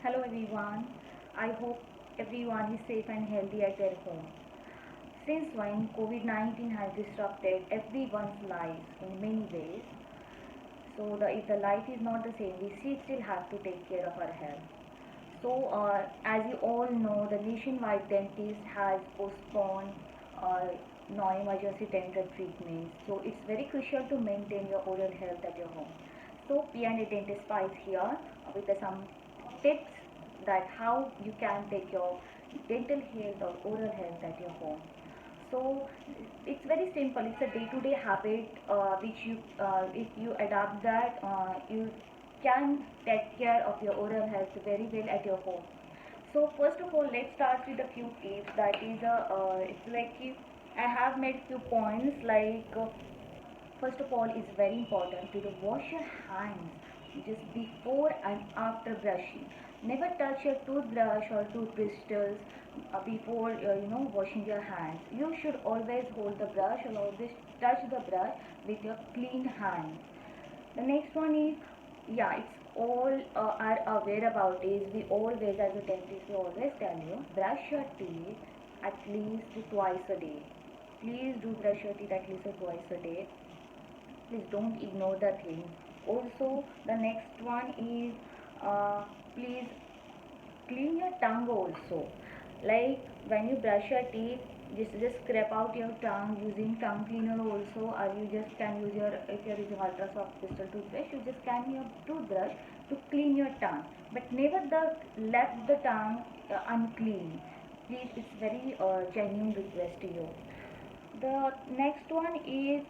Hello everyone. I hope everyone is safe and healthy at their home. Since when COVID-19 has disrupted everyone's lives in many ways, so if the life is not the same, we still have to take care of our health. As you all know, the nationwide dentist has postponed uh, non-emergency dental treatments. So it's very crucial to maintain your oral health at your home. So P&A Dentist is here with some tips that how you can take your dental health or oral health at your home. So it's very simple. It's a day-to-day habit which if you adapt that, you can take care of your oral health very well at your home. So first of all, let's start with a few tips. That is, it's like if I have made few points like. First of all, it's very important to wash your hands just before and after brushing. Never touch your toothbrush or tooth bristles before washing your hands. You should always hold the brush or always touch the brush with your clean hands. The next one is, yeah, it's all are aware about is we always as a dentist we always tell you brush your teeth at least twice a day. Please do brush your teeth at least twice a day. Please don't ignore the thing. Also the next one is, please clean your tongue also. Like when you brush your teeth, just scrape out your tongue using tongue cleaner also, or you just can use your, if you're using ultra soft crystal toothbrush, you just can your toothbrush to clean your tongue, but never the left the tongue unclean. Please, it's very genuine request to you. The next one is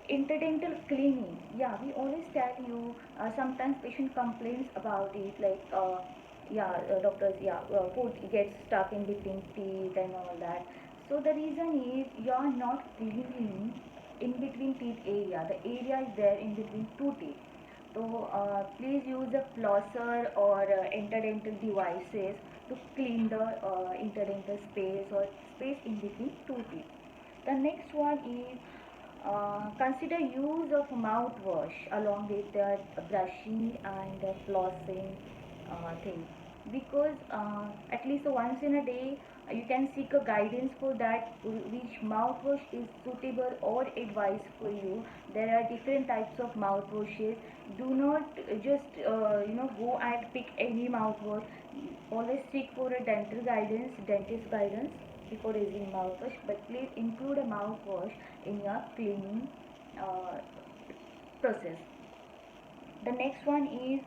interdental cleaning. Yeah, we always tell you, sometimes patient complains about it like, doctors, food gets stuck in between teeth and all that. So the reason is you are not cleaning in between teeth area. The area is there in between two teeth. So please use a flosser or interdental devices to clean the interdental space or space in between two teeth. The next one is, consider use of mouthwash along with the brushing and the flossing thing, because at least once in a day you can seek a guidance for that which mouthwash is suitable or advised for you. There are different types of mouthwashes. Do not just go and pick any mouthwash. Always seek for a dentist guidance before using mouthwash, but please include a mouthwash in your cleaning uh, process. The next one is,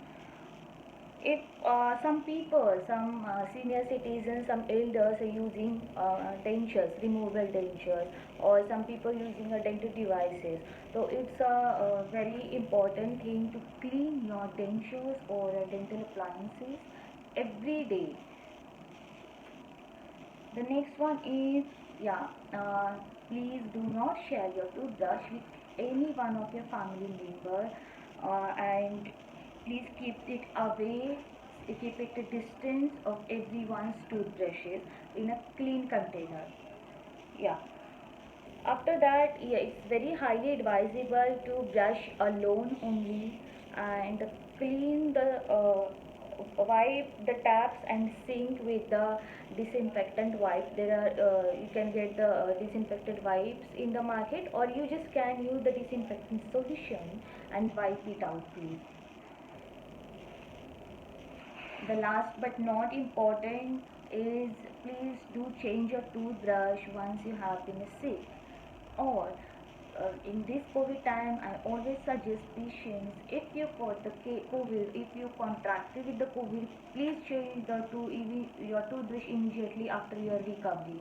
if some senior citizens, some elders are using dentures, removable dentures, or some people using dental devices. So it's a very important thing to clean your dentures or dental appliances every day. The next one is, yeah, please do not share your toothbrush with any one of your family member, and please keep it away, keep it a distance of everyone's toothbrushes in a clean container. Yeah. After that, yeah, it's very highly advisable to brush alone only, and clean the wipe the taps and sink with the disinfectant wipe. There are you can get the disinfectant wipes in the market, or you just can use the disinfectant solution and wipe it out, please. The last but not important is, please do change your toothbrush once you have been sick, or in this COVID time, I always suggest patients, if you got the COVID, if you contracted with the COVID, please change your toothbrush immediately after your recovery.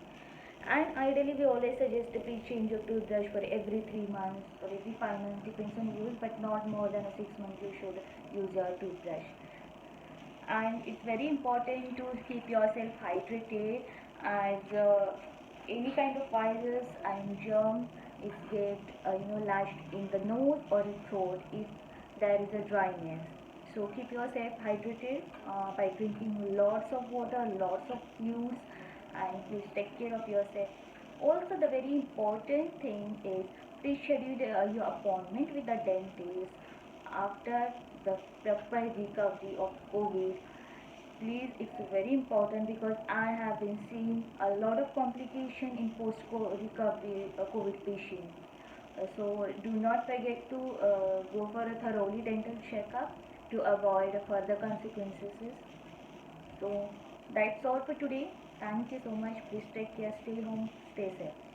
And ideally, we always suggest to please change your toothbrush for every 3 months or every 5 months, depends on use, but not more than a 6 months. You should use your toothbrush. And it's very important to keep yourself hydrated, as any kind of virus and germ is get lashed in the nose or the throat if there is a dryness. So keep yourself hydrated by drinking lots of water, lots of fluids, and please take care of yourself. Also, the very important thing is, please schedule your appointment with the dentist after the proper recovery of COVID. please, it's very important because I have been seeing a lot of complication in post recovery COVID patients. So do not forget to go for a thoroughly dental checkup to avoid further consequences. So that's all for today. Thank you so much. Please take care, stay home, stay safe.